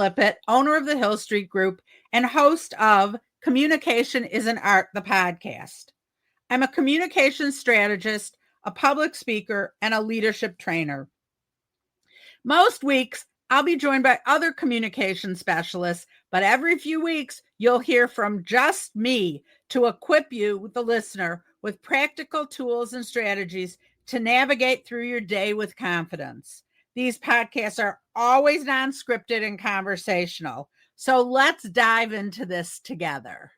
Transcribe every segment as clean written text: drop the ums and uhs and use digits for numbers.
Lippitt, owner of the Hill Street Group and host of Communication is an Art, the podcast. I'm a communication strategist, a public speaker, and a leadership trainer. Most weeks, I'll be joined by other communication specialists, but every few weeks, you'll hear from just me to equip you, the listener, with practical tools and strategies to navigate through your day with confidence. These podcasts are always non-scripted and conversational. So let's dive into this together.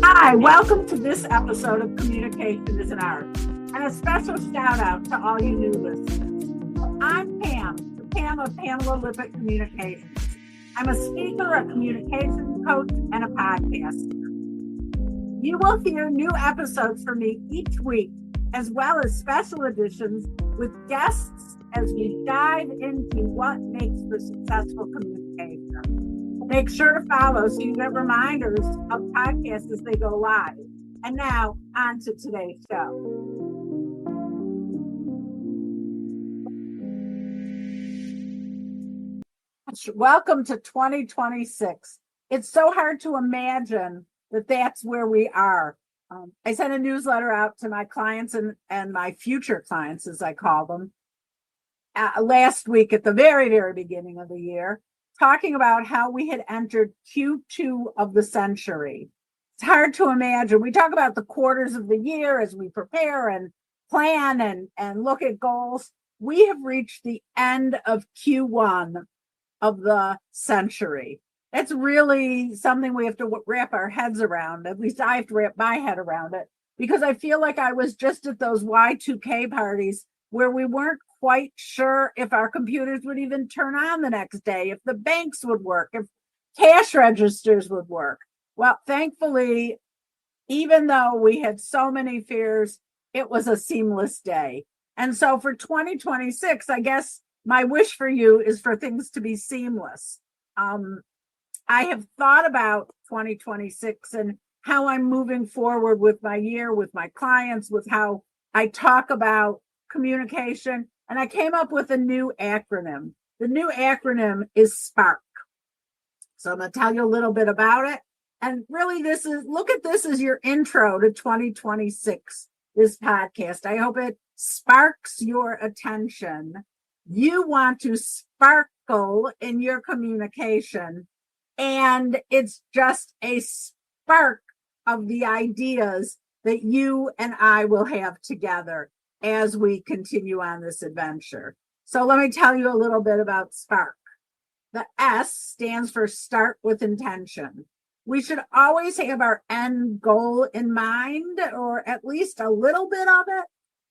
Hi, welcome to this episode of Communication is an Art, and a special shout out to all you new listeners. I'm Pam of Pamela Lippitt Communications. I'm a speaker, a communications coach, and a podcaster. You will hear new episodes from me each week, as well as special editions with guests as we dive into what makes for successful communication. Make sure to follow so you get reminders of podcasts as they go live. And now, on to today's show. Welcome to 2026. It's so hard to imagine that that's where we are. I sent a newsletter out to my clients and my future clients, as I call them, last week at the very, very beginning of the year, talking about how we had entered Q2 of the century. It's hard to imagine. We talk about the quarters of the year as we prepare and plan and look at goals. We have reached the end of Q1 of the century. It's really something we have to wrap our heads around. At least I have to wrap my head around it, because I feel like I was just at those Y2K parties where we weren't quite sure if our computers would even turn on the next day, if the banks would work, if cash registers would work. Well, thankfully, even though we had so many fears, it was a seamless day. And so for 2026, I guess my wish for you is for things to be seamless. I have thought about 2026 and how I'm moving forward with my year, with my clients, with how I talk about communication. And I came up with a new acronym. The new acronym is SPARK. So I'm going to tell you a little bit about it. And really, look at this as your intro to 2026, this podcast. I hope it sparks your attention. You want to sparkle in your communication, and it's just a spark of the ideas that you and I will have together as we continue on this adventure. So let me tell you a little bit about SPARK. The S stands for start with intention. We should always have our end goal in mind, or at least a little bit of it,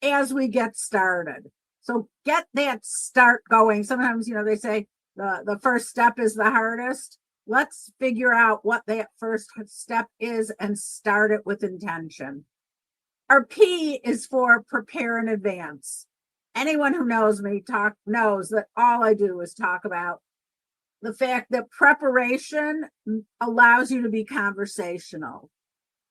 as we get started. So get that start going. Sometimes, they say the first step is the hardest. Let's figure out what that first step is and start it with intention. Our P is for prepare in advance. Anyone who knows me knows that all I do is talk about the fact that preparation allows you to be conversational.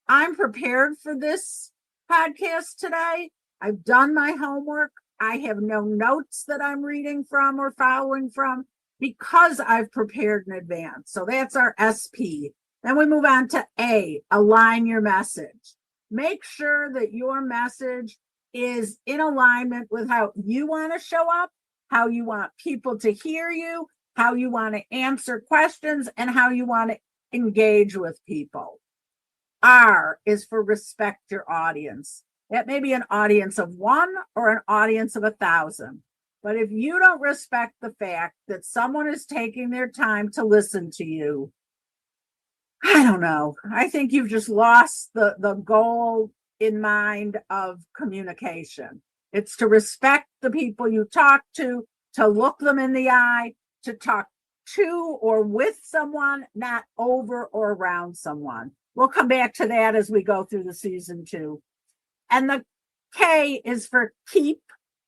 I'm prepared for this podcast today. I've done my homework. I have no notes that I'm reading from or following from because I've prepared in advance. So that's our SP. Then we move on to A, align your message. Make sure that your message is in alignment with how you want to show up, how you want people to hear you, how you want to answer questions, and how you want to engage with people. R is for respect your audience. That may be an audience of one or an audience of 1,000. But if you don't respect the fact that someone is taking their time to listen to you, I don't know. I think you've just lost the goal in mind of communication. It's to respect the people you talk to look them in the eye, to talk to or with someone, not over or around someone. We'll come back to that as we go through the season 2. And the K is for keep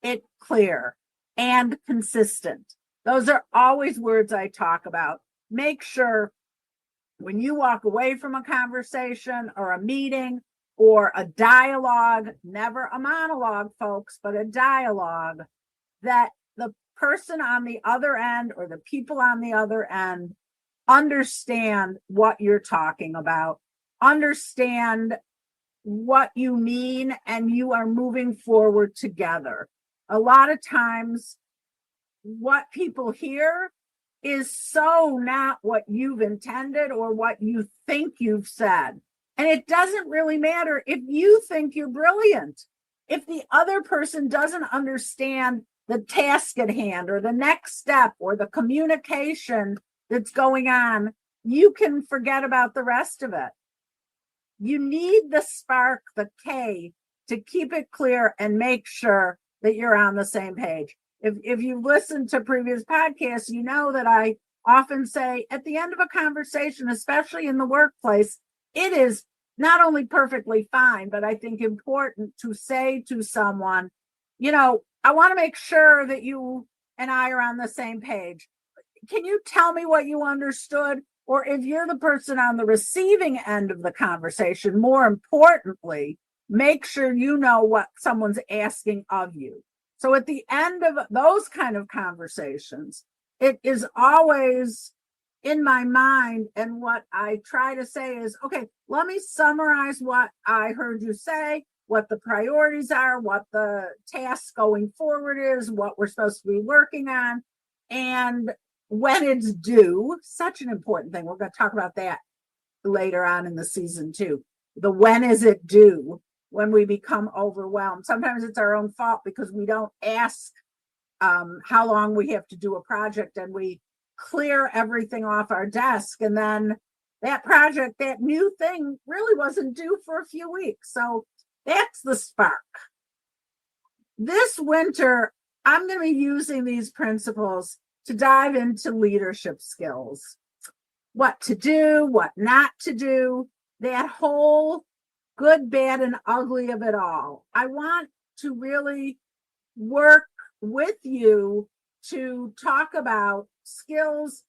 it clear and consistent. Those are always words I talk about. Make sure when you walk away from a conversation or a meeting or a dialogue, never a monologue, folks, but a dialogue, that the person on the other end or the people on the other end understand what you're talking about, understand what you mean, and you are moving forward together. A lot of times, what people hear is so not what you've intended or what you think you've said. And it doesn't really matter if you think you're brilliant. If the other person doesn't understand the task at hand or the next step or the communication that's going on, you can forget about the rest of it. You need the spark, the K, to keep it clear and make sure that you're on the same page. If you've listened to previous podcasts, you know that I often say at the end of a conversation, especially in the workplace, it is not only perfectly fine, but I think important to say to someone, I want to make sure that you and I are on the same page. Can you tell me what you understood? Or if you're the person on the receiving end of the conversation, more importantly, make sure you know what someone's asking of you. So at the end of those kind of conversations, it is always in my mind. And what I try to say is, okay, let me summarize what I heard you say, what the priorities are, what the task going forward is, what we're supposed to be working on, and when it's due. Such an important thing. We're going to talk about that later on in the season too. The when is it due? When we become overwhelmed. Sometimes it's our own fault because we don't ask how long we have to do a project, and we clear everything off our desk, and then that project, that new thing, really wasn't due for a few weeks. So that's the spark. This winter, I'm going to be using these principles to dive into leadership skills. What to do, what not to do, that whole good, bad, and ugly of it all. I want to really work with you to talk about skills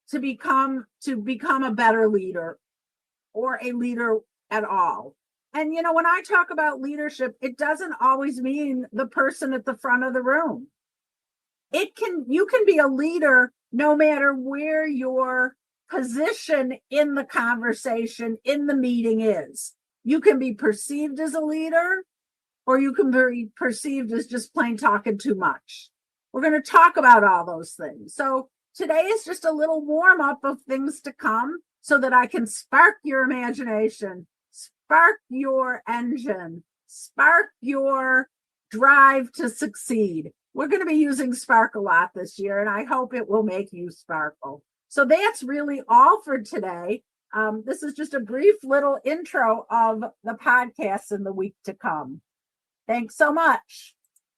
to become a better leader or a leader at all. And when I talk about leadership, it doesn't always mean the person at the front of the room. You can be a leader no matter where your position in the conversation, in the meeting is. You can be perceived as a leader, or you can be perceived as just plain talking too much. We're going to talk about all those things. So today is just a little warm up of things to come so that I can spark your imagination, spark your engine, spark your drive to succeed. We're going to be using spark a lot this year, and I hope it will make you sparkle. So that's really all for today. This is just a brief little intro of the podcast in the week to come. Thanks so much.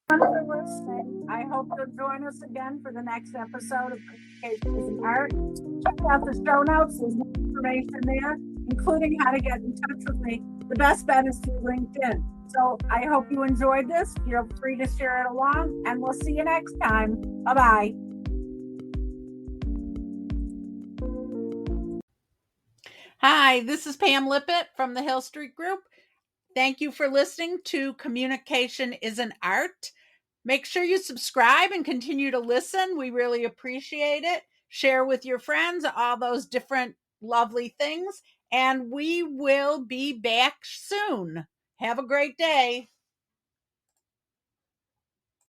For listening. I hope you'll join us again for the next episode of Communications is an Art. Check out the show notes. There's more information there, including how to get in touch with me. The best bet is through LinkedIn. So I hope you enjoyed this. Feel free to share it along, and we'll see you next time. Bye-bye. Hi, this is Pam Lippitt from the Hill Street Group. Thank you for listening to Communication is an Art. Make sure you subscribe and continue to listen. We really appreciate it. Share with your friends all those different lovely things, and we will be back soon. Have a great day.